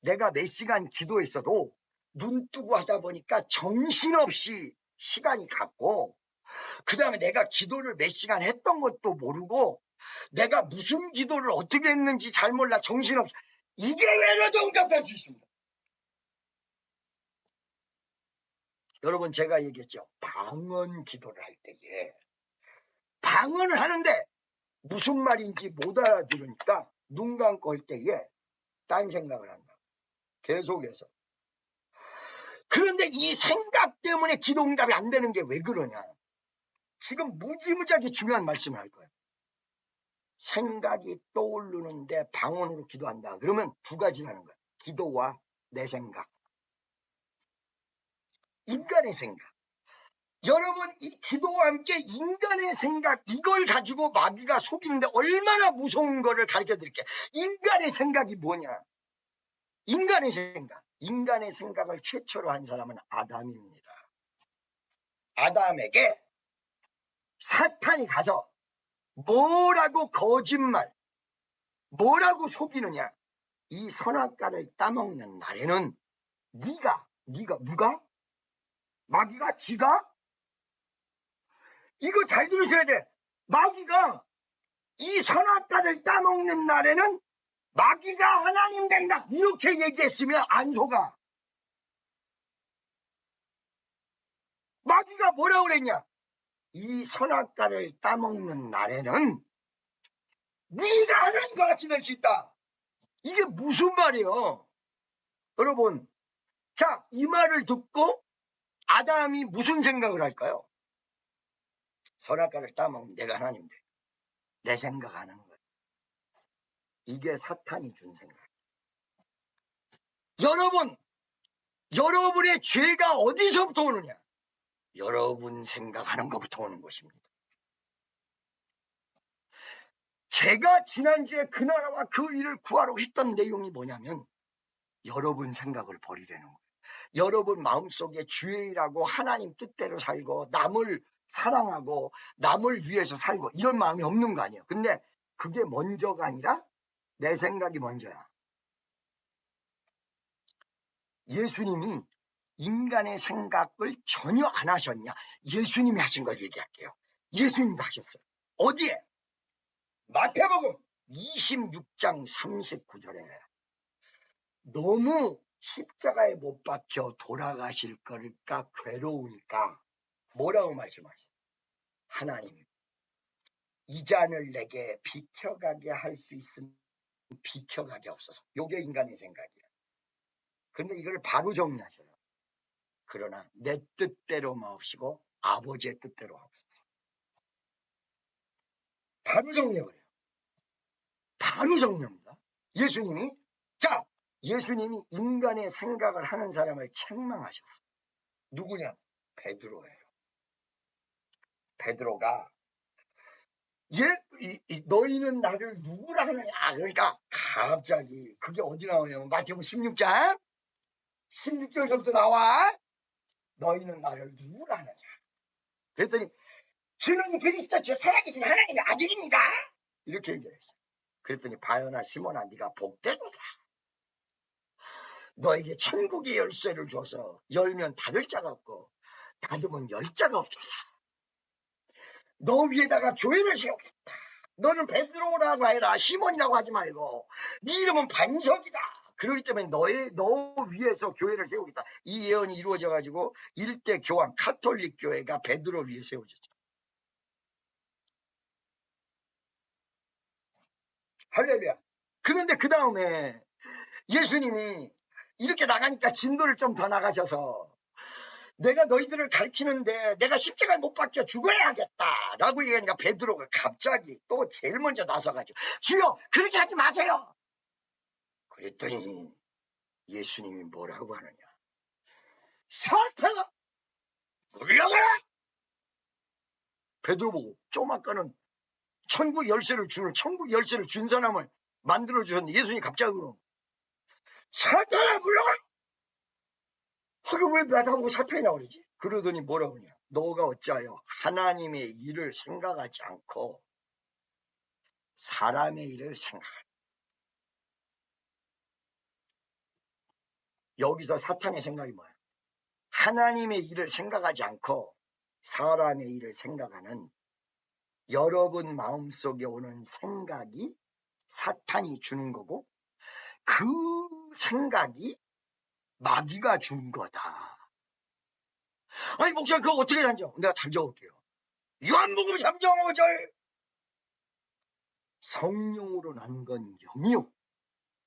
A: 내가 몇 시간 기도했어도 눈 뜨고 하다 보니까 정신없이 시간이 갔고, 그 다음에 내가 기도를 몇 시간 했던 것도 모르고 내가 무슨 기도를 어떻게 했는지 잘 몰라 정신없이. 이게 외로도 응답할 수 있습니다. 여러분, 제가 얘기했죠. 방언 기도를 할 때에 방언을 하는데 무슨 말인지 못 알아들으니까 눈 감고 할 때에 딴 생각을 한다. 계속해서. 그런데 이 생각 때문에 기도 응답이 안 되는 게 왜 그러냐. 지금 무지무지하게 중요한 말씀을 할 거예요. 생각이 떠오르는데 방언으로 기도한다. 그러면 두 가지라는 거예요. 기도와 내 생각. 인간의 생각. 여러분, 이 기도와 함께 인간의 생각, 이걸 가지고 마귀가 속이는데 얼마나 무서운 거를 가르쳐 드릴게요. 인간의 생각이 뭐냐? 인간의 생각. 인간의 생각을 최초로 한 사람은 아담입니다. 아담에게 사탄이 가서 뭐라고 거짓말, 뭐라고 속이느냐? 이 선악과를 따먹는 날에는 누가? 마귀가? 지가? 이거 잘 들으셔야 돼. 마귀가 이 선악과를 따먹는 날에는 마귀가 하나님 된다. 이렇게 얘기했으면 안 속아. 마귀가 뭐라고 그랬냐? 이 선악과를 따먹는 날에는 네가 하나님과 같이 될 수 있다. 이게 무슨 말이에요? 여러분, 자, 이 말을 듣고 아담이 무슨 생각을 할까요? 선악과를 따먹으면 내가 하나님 돼. 내 생각하는 거예요. 이게 사탄이 준 생각. 여러분의 죄가 어디서부터 오느냐? 여러분 생각하는 것부터 오는 것입니다. 제가 지난주에 그 나라와 그 일을 구하러 했던 내용이 뭐냐면 여러분 생각을 버리라는 거예요. 여러분 마음속에 주의 일하고 하나님 뜻대로 살고 남을 사랑하고 남을 위해서 살고 이런 마음이 없는 거 아니에요. 근데 그게 먼저가 아니라 내 생각이 먼저야. 예수님이 인간의 생각을 전혀 안 하셨냐? 예수님이 하신 걸 얘기할게요. 예수님도 하셨어요. 어디에? 마태복음 26장 39절에 너무 십자가에 못 박혀 돌아가실 거니까 괴로우니까 뭐라고 말씀하시죠? 하나님, 이 잔을 내게 비켜가게 할 수 있으면 비켜가게 없어서. 요게 인간의 생각이야. 근데 이걸 바로 정리하셔요. 그러나 내 뜻대로 마옵시고 아버지의 뜻대로 하옵소서. 바로 정리해버려요. 바로 정리합니다. 예수님이 인간의 생각을 하는 사람을 책망하셨어요. 누구냐? 베드로예요. 베드로가 너희는 나를 누구라 하느냐? 그러니까 갑자기 그게 어디 나오냐면 마태복음 16장 16절부터 나와. 너희는 나를 누구라 하느냐? 그랬더니 주는 그리스도 주 살아계신 하나님의 아들입니다. 이렇게 얘기를 했어요. 그랬더니 바요나 시몬아 네가 복되도다. 너에게 천국의 열쇠를 줘서 열면 닫을 자가 없고 닫으면 열 자가 없도다. 너 위에다가 교회를 세우겠다. 너는 베드로라고 해라. 시몬이라고 하지 말고 네 이름은 반석이다. 그렇기 때문에 너 위에서 교회를 세우겠다. 이 예언이 이루어져 가지고 일대 교황 카톨릭 교회가 베드로 위에 세워졌죠. 할렐루야. 그런데 그 다음에 예수님이 이렇게 나가니까 진도를 좀 더 나가셔서 내가 너희들을 가르치는데 내가 십자가에 못 박혀 죽어야 하겠다 라고 얘기하니까 베드로가 갑자기 또 제일 먼저 나서가지고 주여 그렇게 하지 마세요. 그랬더니 예수님이 뭐라고 하느냐? 사탄아 물러가라. 베드로 보고 조막가는 천국 열쇠를 준 사람을 만들어주셨는데 예수님이 갑자기 그러고 사탄아 물러가라. 왜 나보고 사탄이 나오지? 그러더니 뭐라고 하냐? 너가 어찌하여 하나님의 일을 생각하지 않고 사람의 일을 생각하라. 여기서 사탄의 생각이 뭐야? 하나님의 일을 생각하지 않고 사람의 일을 생각하는 여러분 마음속에 오는 생각이 사탄이 주는 거고, 그 생각이 마귀가 준 거다. 아니 목사님 그거 어떻게 단정? 내가 단정할게요. 요한복음 3장 5절, 성령으로 난 건 영이요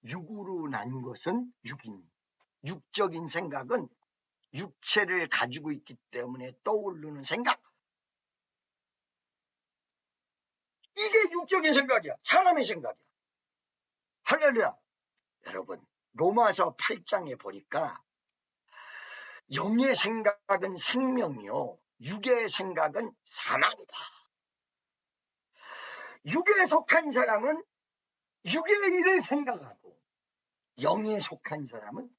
A: 육으로 난 것은 육인. 육적인 생각은 육체를 가지고 있기 때문에 떠오르는 생각. 이게 육적인 생각이야. 사람의 생각이야. 할렐루야. 여러분 로마서 8장에 보니까 영의 생각은 생명이요 육의 생각은 사망이다. 육에 속한 사람은 육의 일을 생각하고 영에 속한 사람은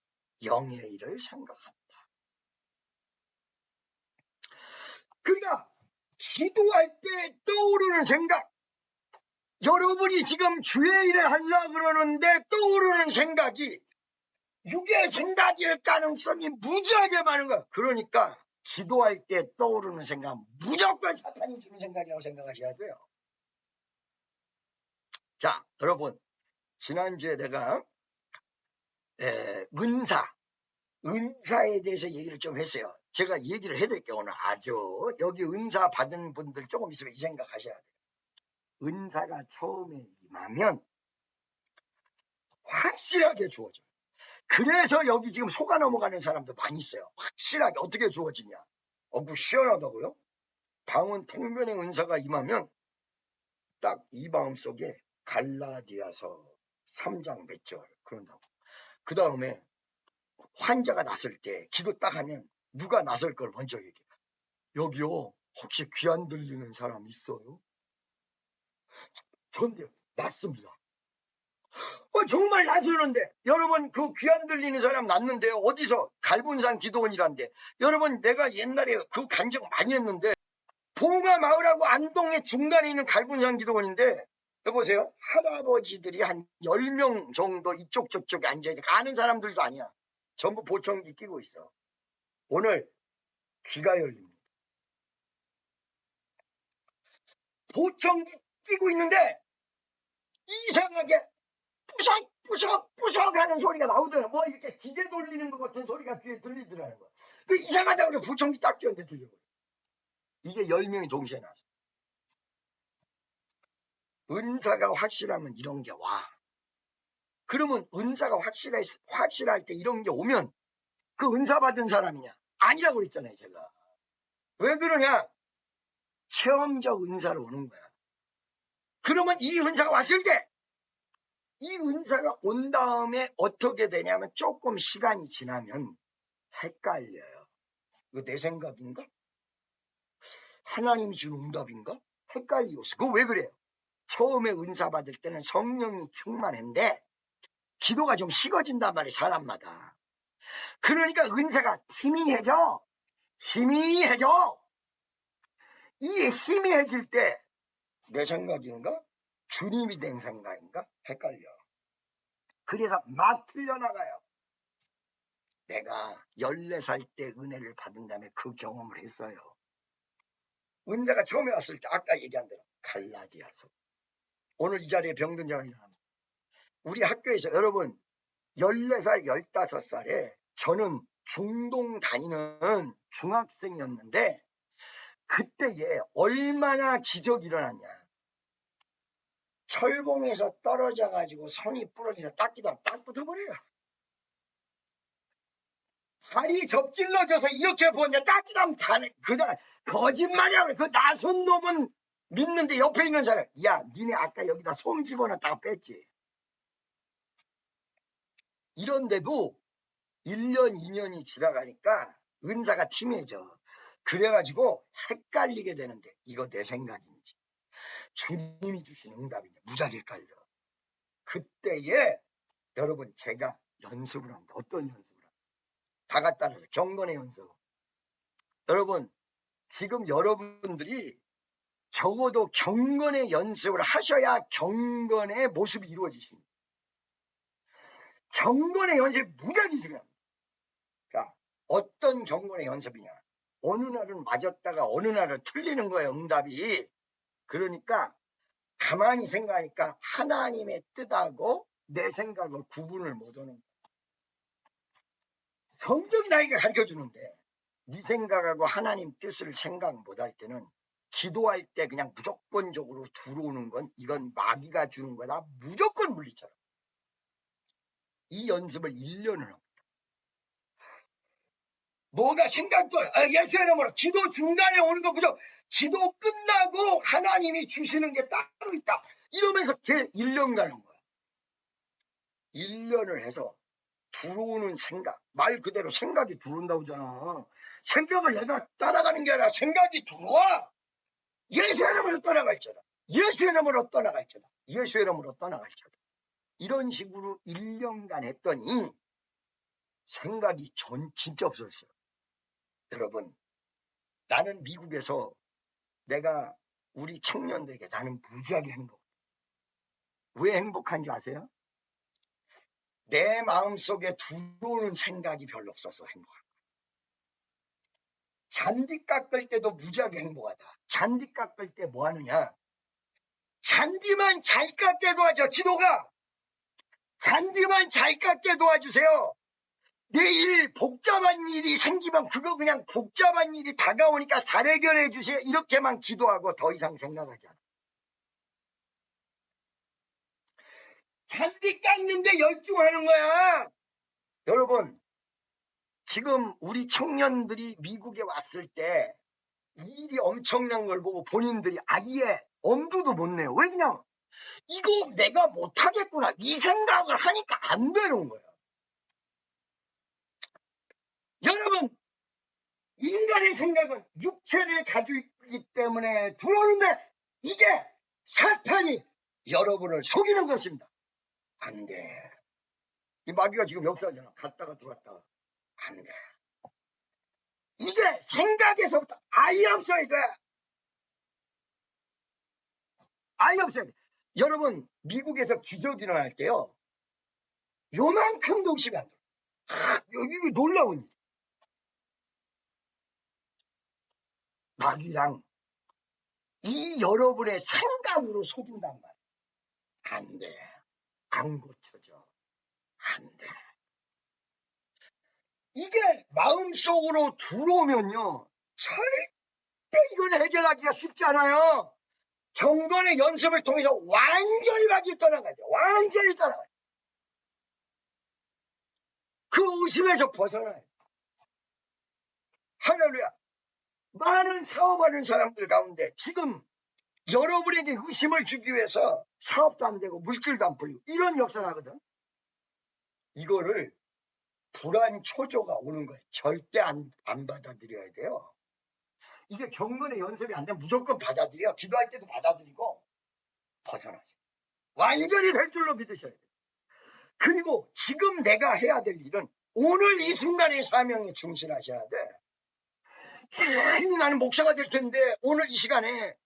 A: 영의 일을 생각한다. 그러니까 기도할 때 떠오르는 생각, 여러분이 지금 주의 일을 하려고 그러는데 떠오르는 생각이 육의 생각일 가능성이 무지하게 많은 거야. 그러니까 기도할 때 떠오르는 생각 무조건 사탄이 주는 생각이라고 생각하셔야 돼요. 자, 여러분 지난주에 내가 은사에 대해서 얘기를 좀 했어요. 제가 얘기를 해드릴게요. 오늘 아주 여기 은사 받은 분들 조금 있으면 이 생각하셔야 돼요. 은사가 처음에 임하면 확실하게 주어져요. 그래서 여기 지금 속아 넘어가는 사람도 많이 있어요. 확실하게 어떻게 주어지냐. 그 시원하다고요? 방언 통변의 은사가 임하면 딱 이 마음속에 갈라디아서 3장 몇 절 그런다고. 그 다음에 환자가 났을 때 기도 딱 하면 누가 나설 걸 먼저 얘기해. 여기요 혹시 귀 안 들리는 사람 있어요? 전데요 낫습니다. 정말 낫으는데 여러분 그 귀 안 들리는 사람 낫는데요. 어디서? 갈분산 기도원이란데. 여러분 내가 옛날에 그 간증 많이 했는데 봉화 마을하고 안동의 중간에 있는 갈분산 기도원인데 여보세요. 할아버지들이 한 10명 정도 이쪽 저쪽에 앉아있으니까 아는 사람들도 아니야. 전부 보청기 끼고 있어. 오늘 귀가 열립니다. 보청기 끼고 있는데 이상하게 뿌석뿌석 하는 소리가 나오더라. 뭐 이렇게 기계 돌리는 것 같은 소리가 귀에 들리더라는 거야. 그 이상하다고 그래. 보청기 딱 쥐었는데 들려버려. 이게 10명이 동시에 나서. 은사가 확실하면 이런 게 와. 그러면 은사가 확실할 때 이런 게 오면 그 은사 받은 사람이냐? 아니라고 그랬잖아요, 제가. 왜 그러냐? 체험적 은사로 오는 거야. 그러면 이 은사가 왔을 때, 이 은사가 온 다음에 어떻게 되냐면 조금 시간이 지나면 헷갈려요. 이거 내 생각인가? 하나님이 준 응답인가? 헷갈리었어. 그거 왜 그래요? 처음에 은사 받을 때는 성령이 충만한데 기도가 좀 식어진단 말이에요, 사람마다. 그러니까 은사가 희미해져. 이 희미해질 때 내 생각인가? 주님이 된 생각인가? 헷갈려. 그래서 막 틀려나가요. 내가 14살 때 은혜를 받은 다음에 그 경험을 했어요. 은사가 처음에 왔을 때 아까 얘기한 대로 갈라디아서. 오늘 이 자리에 병든 자가 일어납니다. 우리 학교에서 여러분 14살, 15살에 저는 중동 다니는 중학생이었는데 그때에 얼마나 기적이 일어났냐. 철봉에서 떨어져가지고 손이 부러져서 닦기도 딱 붙어버려요. 발이 접질러져서 이렇게 보는데 닦기도 하면 그냥 거짓말이야. 그 나선 놈은 믿는데 옆에 있는 사람, 야 니네 아까 여기다 솜 집어넣었다가 뺐지. 이런데도 1년 2년이 지나가니까 은사가 팀해져. 그래가지고 헷갈리게 되는데 이거 내 생각인지 주님이 주신 응답인지 무지하게 헷갈려. 그때에 여러분 제가 연습을 합니다. 어떤 연습을 합니다. 다 갖다 놔서 경건의 연습. 여러분 지금 여러분들이 적어도 경건의 연습을 하셔야 경건의 모습이 이루어지십니다. 경건의 연습이 무지하게 중요합니다. 자, 어떤 경건의 연습이냐. 어느 날은 맞았다가 어느 날은 틀리는 거예요, 응답이. 그러니까 가만히 생각하니까 하나님의 뜻하고 내 생각을 구분을 못하는 거예요. 성경이 나에게 가르쳐주는데 네 생각하고 하나님 뜻을 생각 못할 때는 기도할 때 그냥 무조건적으로 들어오는 건 이건 마귀가 주는 거다. 무조건 물리쳐라. 이 연습을 1년을 합니다. 뭐가 생각도 예수의 이름으로 기도 중간에 오는 거 무조건 기도 끝나고 하나님이 주시는 게 따로 있다. 이러면서 걔 1년 가는 거야. 1년을 해서 들어오는 생각, 말 그대로 생각이 들어온다고 하잖아. 생각을 내가 따라가는 게 아니라 생각이 들어와. 예수의 이름으로 떠나갈지어다. 예수의 이름으로 떠나갈지어다. 예수의 이름으로 떠나갈지어다. 이런 식으로 1년간 했더니 생각이 진짜 없었어요. 여러분, 나는 미국에서 내가 우리 청년들에게 나는 무지하게 행복해. 왜 행복한 줄 아세요? 내 마음속에 들어오는 생각이 별로 없어서 행복한 거야. 잔디 깎을 때도 무지하게 행복하다. 잔디 깎을 때 뭐 하느냐? 잔디만 잘 깎게 도와줘. 기도가 잔디만 잘 깎게 도와주세요. 내일 복잡한 일이 생기면 그거 그냥 복잡한 일이 다가오니까 잘 해결해 주세요. 이렇게만 기도하고 더 이상 생각하지 않아. 잔디 깎는데 열중하는 거야. 여러분, 지금 우리 청년들이 미국에 왔을 때 일이 엄청난 걸 보고 본인들이 아예 엄두도 못 내요. 왜 그냥 이거 내가 못하겠구나 이 생각을 하니까 안 되는 거야. 여러분, 인간의 생각은 육체를 가지고 있기 때문에 들어오는데 이게 사탄이 여러분을 속이는 것입니다. 안 돼. 이 마귀가 지금 역사하잖아. 갔다가 들어왔다가. 안 돼. 이게 생각에서부터 아예 없어야 돼. 아예 없어야 돼. 여러분, 미국에서 기적 일어날 때요. 요만큼도 의심이 안 돼. 여기 놀라운 일. 마귀랑 이 여러분의 생각으로 속인단 말이야. 안 돼. 안 고쳐져. 안 돼. 이게 마음속으로 들어오면요. 절대 이걸 해결하기가 쉽지 않아요. 경건의 연습을 통해서 완전히 마귀를 떠나가죠. 완전히 떠나가죠. 그 의심에서 벗어나요. 할렐루야. 많은 사업하는 사람들 가운데 지금 여러분에게 의심을 주기 위해서 사업도 안 되고 물질도 안 풀리고 이런 역사를 하거든. 이거를 불안 초조가 오는 거예요. 절대 안 받아들여야 돼요. 이게 경건의 연습이 안 되면 무조건 받아들여. 기도할 때도 받아들이고 벗어나죠. 완전히 될 줄로 믿으셔야 돼요. 그리고 지금 내가 해야 될 일은 오늘 이 순간의 사명에 충실하셔야 돼. 나는 목사가 될 텐데 오늘 이 시간에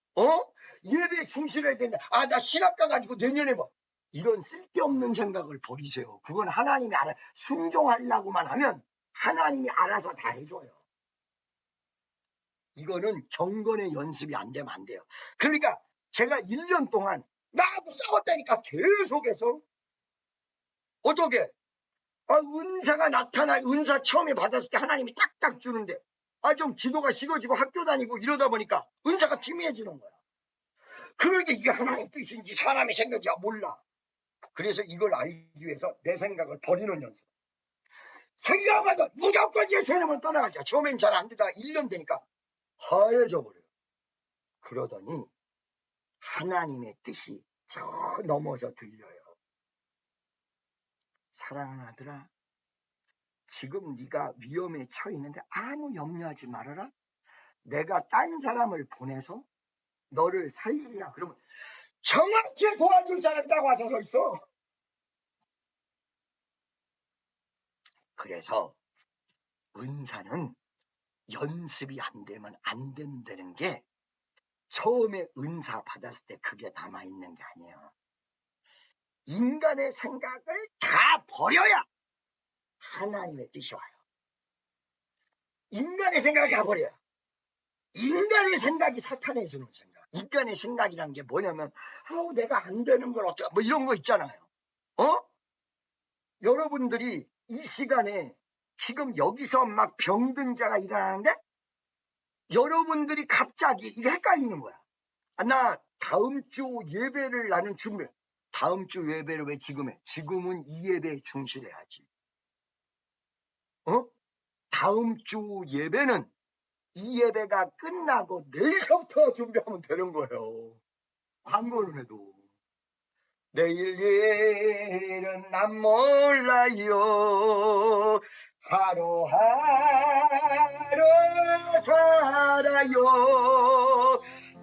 A: 예배에 충실해야 된다. 나 신학 가가지고 내년에 뭐 이런 쓸데없는 생각을 버리세요. 그건 하나님이 알아. 순종하려고만 하면 하나님이 알아서 다 해줘요. 이거는 경건의 연습이 안 되면 안 돼요. 그러니까 제가 1년 동안 나하고 싸웠다니까 계속해서 어떻게 은사가 나타나 은사 처음에 받았을 때 하나님이 딱딱 주는데 좀 기도가 식어지고 학교 다니고 이러다 보니까 은사가 희미해지는 거야. 그러니까 이게 하나님의 뜻인지 사람의 생각인지 몰라. 그래서 이걸 알기 위해서 내 생각을 버리는 연습. 생각하면서 무조건 예수의 이름을 떠나가자. 처음엔 잘 안 되다가 1년 되니까 하얘져 버려요. 그러더니 하나님의 뜻이 저 넘어서 들려요. 사랑하는 아들아, 지금 네가 위험에 처해 있는데 아무 염려하지 말아라. 내가 딴 사람을 보내서 너를 살리리라. 그러면 정확히 도와줄 사람이 딱 와서 서 있어. 그래서 은사는 연습이 안 되면 안 된다는 게 처음에 은사 받았을 때 그게 남아있는 게 아니에요. 인간의 생각을 다 버려야 하나님의 뜻이 와요. 인간의 생각을 다 버려요. 인간의 생각이 사탄의 주는 생각. 인간의 생각이라는 게 뭐냐면 내가 안 되는 걸 어쩌 뭐 이런 거 있잖아요. 여러분들이 이 시간에 지금 여기서 막 병든 자가 일어나는데 여러분들이 갑자기 이게 헷갈리는 거야. 나 다음 주 예배를 나는 준비해. 다음 주 예배를 왜 지금 해? 지금은 이 예배에 충실해야지. 다음 주 예배는 이 예배가 끝나고 내일부터 준비하면 되는 거예요. 광고는 해도. 내일 일은 난 몰라요. 하루하루 살아요.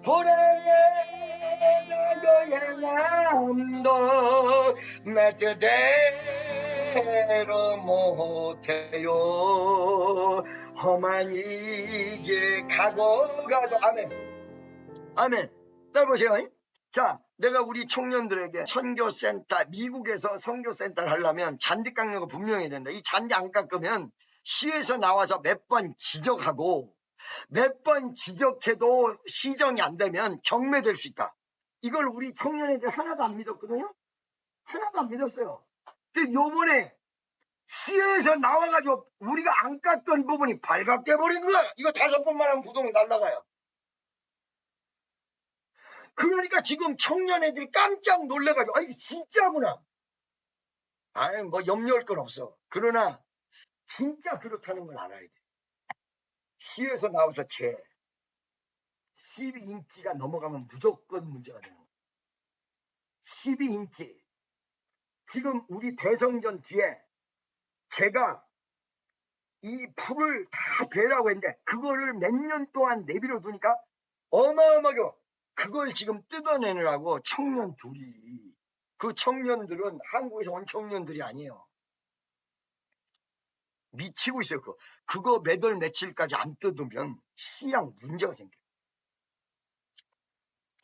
A: 보내는 여행함도 내 뜻대로 못해요. 험한 이게 가고 아멘. 잘 보세요. 자, 내가 우리 청년들에게 선교센터, 미국에서 선교센터를 하려면 잔디 깎는 거 분명히 된다. 이 잔디 안 깎으면 시에서 나와서 몇 번 지적하고 몇 번 지적해도 시정이 안 되면 경매될 수 있다. 이걸 우리 청년애들 하나도 안 믿었거든요. 하나도 안 믿었어요. 근데 요번에 시에서 나와가지고 우리가 안 깎던 부분이 발각돼 버린 거야. 이거 5번만 하면 부동이 날아가요. 그러니까 지금 청년 애들이 깜짝 놀래가지고 진짜구나. 뭐 염려할 건 없어. 그러나 진짜 그렇다는 걸 알아야 돼. 시에서 나와서 12인치가 넘어가면 무조건 문제가 되는 거야. 12인치. 지금 우리 대성전 뒤에 제가 이 풀을 다 베라고 했는데 그거를 몇 년 동안 내비려 두니까 어마어마하게 그걸 지금 뜯어내느라고 청년 둘이, 그 청년들은 한국에서 온 청년들이 아니에요. 미치고 있어요. 그거 몇 월 며칠까지 안 뜯으면 시랑 문제가 생겨요.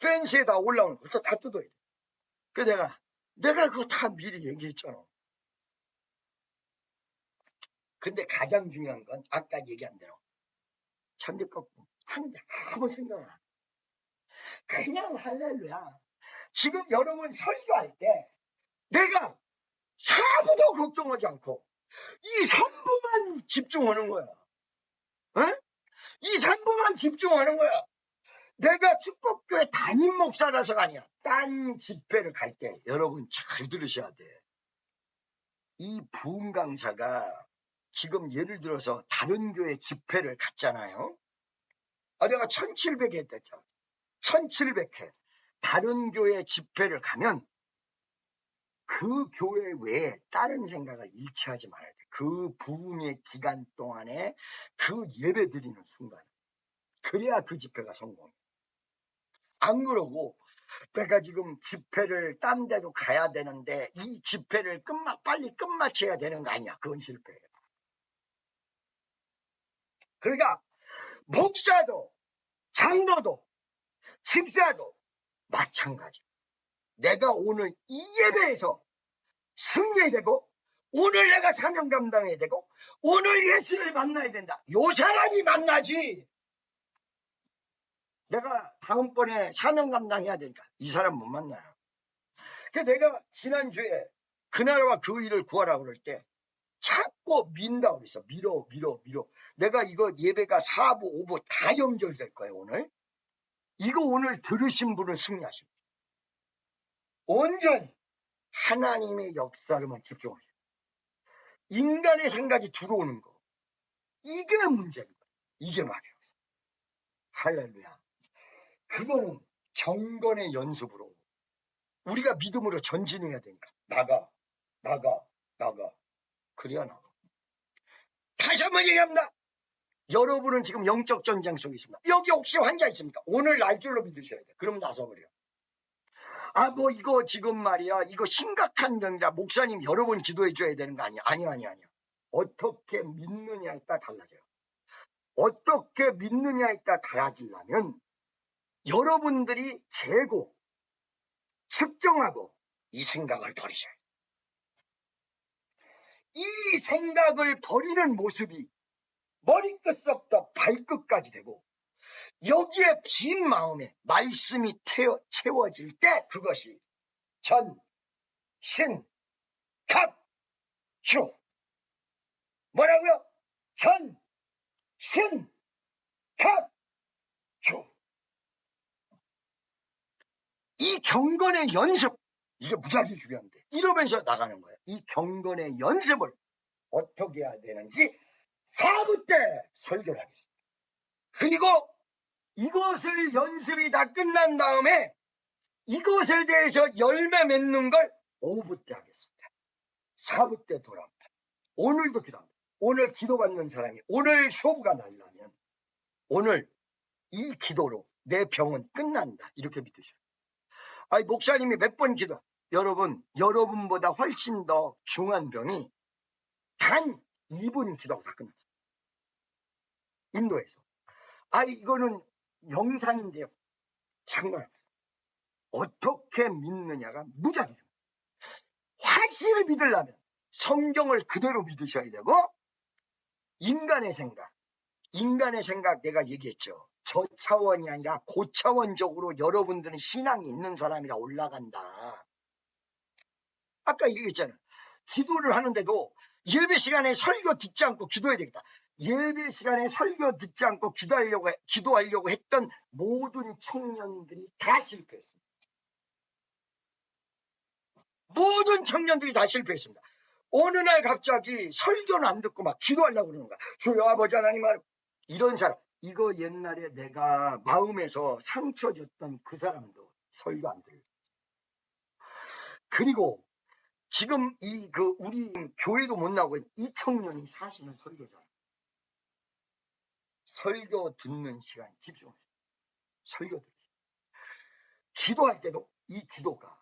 A: 펜스에다 올라오는 거 다 뜯어야 돼. 그래서 내가 그거 다 미리 얘기했잖아. 근데 가장 중요한 건 아까 얘기한 대로 천지 꺾고 하는데 아무 생각 안 해. 그냥 할렐루야. 지금 여러분 설교할 때 내가 사부도 걱정하지 않고 이 산부만 집중하는 거야. 이 산부만 집중하는 거야. 내가 축복교회 담임 목사라서가 아니야. 딴 집회를 갈 때 여러분 잘 들으셔야 돼. 이 부흥 강사가 지금 예를 들어서 다른 교회 집회를 갔잖아요. 내가 1700회 했댔잖아. 1700회. 다른 교회 집회를 가면 그 교회 외에 다른 생각을 일치하지 말아야 돼. 그 부흥의 기간 동안에 그 예배 드리는 순간. 그래야 그 집회가 성공해. 안 그러고 내가 지금 집회를 딴 데도 가야 되는데 이 집회를 빨리 끝마쳐야 되는 거 아니야. 그건 실패예요. 그러니까 목사도 장로도 집사도 마찬가지. 내가 오늘 이 예배에서 승리해야 되고 오늘 내가 사명 감당해야 되고 오늘 예수를 만나야 된다. 요 사람이 만나지. 내가 다음번에 사명 감당해야 되니까 이 사람 못 만나요. 그래서 내가 지난주에 그나라와 그 일을 구하라고 그럴 때 자꾸 민다고 그랬어. 밀어. 내가 이거 예배가 4부, 5부 다 연결될 거예요, 오늘. 이거 오늘 들으신 분은 승리하십니다. 온전히 하나님의 역사로만 집중하세요. 인간의 생각이 들어오는 거. 이게 문제인 거예요. 이게 말이에요. 할렐루야. 그거는 경건의 연습으로 우리가 믿음으로 전진해야 되니까. 나가. 그래야 나가. 다시 한번 얘기합니다. 여러분은 지금 영적 전쟁 속에 있습니다. 여기 혹시 환자 있습니까? 오늘 날 줄로 믿으셔야 돼. 그럼 나서버려. 뭐 이거 지금 말이야. 이거 심각한 병이다. 목사님 여러 번 기도해 줘야 되는 거 아니야. 아니야. 어떻게 믿느냐에 따라 달라져요. 어떻게 믿느냐에 따라 달라지려면 여러분들이 재고, 측정하고 이 생각을 버리셔야 해요. 이 생각을 버리는 모습이 머리끝부터 발끝까지 되고 여기에 빈 마음에 말씀이 채워질 때 그것이 전, 신, 갑, 주. 뭐라고요? 전, 신, 갑, 주. 이 경건의 연습, 이게 무지하게 중요한데 이러면서 나가는 거예요. 이 경건의 연습을 어떻게 해야 되는지 4부 때 설교를 하겠습니다. 그리고 이것을 연습이 다 끝난 다음에 이것에 대해서 열매 맺는 걸 5부 때 하겠습니다. 4부 때 돌아옵니다. 오늘도 기도합니다. 오늘 기도받는 사람이 오늘 쇼부가 나려면 오늘 이 기도로 내 병은 끝난다. 이렇게 믿으셔요. 아니 목사님이 몇 번 기도, 여러분보다 훨씬 더 중한 병이 단 2분 기도가 다 끝났어요. 인도에서. 이거는 영상인데요. 상관없어요. 어떻게 믿느냐가 무지하게 중요해요. 확실히 믿으려면 성경을 그대로 믿으셔야 되고 인간의 생각 내가 얘기했죠. 저 차원이 아니라 고차원적으로 여러분들은 신앙이 있는 사람이라 올라간다. 아까 얘기했잖아요. 기도를 하는데도 예배 시간에 설교 듣지 않고 기도해야 되겠다. 예배 시간에 설교 듣지 않고 기도하려고 했던 모든 청년들이 다 실패했습니다. 모든 청년들이 다 실패했습니다. 어느 날 갑자기 설교는 안 듣고 막 기도하려고 그러는 거야. 주여 아버지 하나님, 이런 사람. 이거 옛날에 내가 마음에서 상처 줬던 그 사람도 설교 안 들어요. 그리고 지금 우리 교회도 못 나오고 이 청년이 사실은 설교잖아요. 설교 듣는 시간 집중하세요. 설교 듣기. 기도할 때도 이 기도가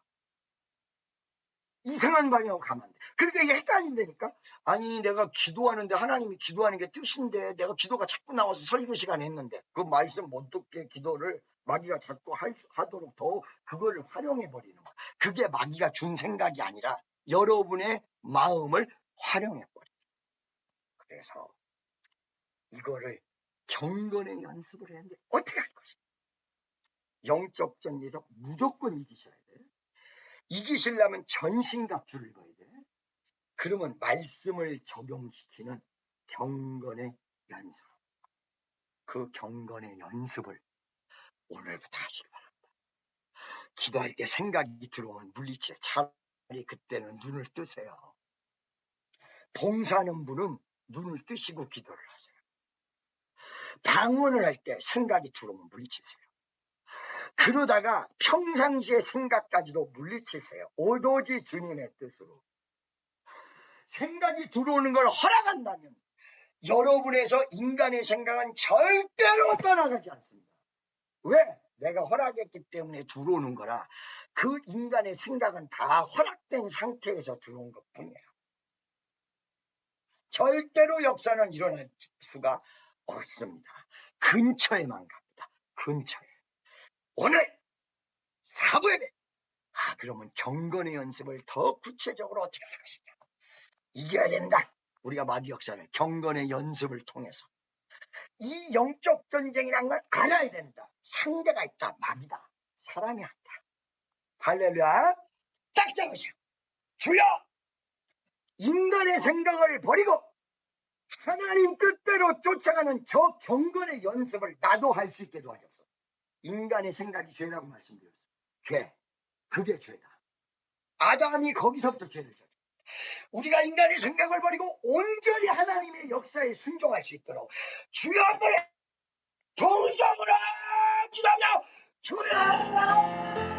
A: 이상한 방향으로 가면 안 돼. 그러니까 이게 헷갈린다니까. 아니 내가 기도하는데 하나님이 기도하는 게 뜻인데 내가 기도가 자꾸 나와서 설교 시간에 했는데 그 말씀 못 듣게 기도를 마귀가 자꾸 하도록 더 그거를 활용해버리는 거야. 그게 마귀가 준 생각이 아니라 여러분의 마음을 활용해버려. 그래서 이거를 경건의 연습을 해야 하는데 어떻게 할 것이냐. 영적 전쟁에서 무조건 이기셔야 돼. 이기시려면 전신갑주를 입어야 돼. 그러면 말씀을 적용시키는 경건의 연습. 그 경건의 연습을 오늘부터 하시기 바랍니다. 기도할 때 생각이 들어오면 물리치세요. 차라리 그때는 눈을 뜨세요. 봉사하는 분은 눈을 뜨시고 기도를 하세요. 방언을 할 때 생각이 들어오면 물리치세요. 그러다가 평상시의 생각까지도 물리치세요. 오로지 주님의 뜻으로. 생각이 들어오는 걸 허락한다면 여러분에서 인간의 생각은 절대로 떠나가지 않습니다. 왜? 내가 허락했기 때문에 들어오는 거라. 그 인간의 생각은 다 허락된 상태에서 들어온 것뿐이에요. 절대로 역사는 일어날 수가 없습니다. 근처에만 갑니다. 근처에. 오늘 4부에 그러면 경건의 연습을 더 구체적으로 어떻게 할 것이냐. 이겨야 된다. 우리가 마귀 역사를 경건의 연습을 통해서 이 영적 전쟁이란 걸 알아야 된다. 상대가 있다. 마귀다. 사람이 아니다. 할렐루야. 딱 잡으세요. 주여, 인간의 생각을 버리고 하나님 뜻대로 쫓아가는 저 경건의 연습을 나도 할 수 있게 도와줬어. 인간의 생각이 죄라고 말씀드렸어요. 죄. 그게 죄다. 아담이 거기서부터 죄를 졌어. 우리가 인간의 생각을 버리고 온전히 하나님의 역사에 순종할 수 있도록 주여 한번 동성으로 기도하며 주여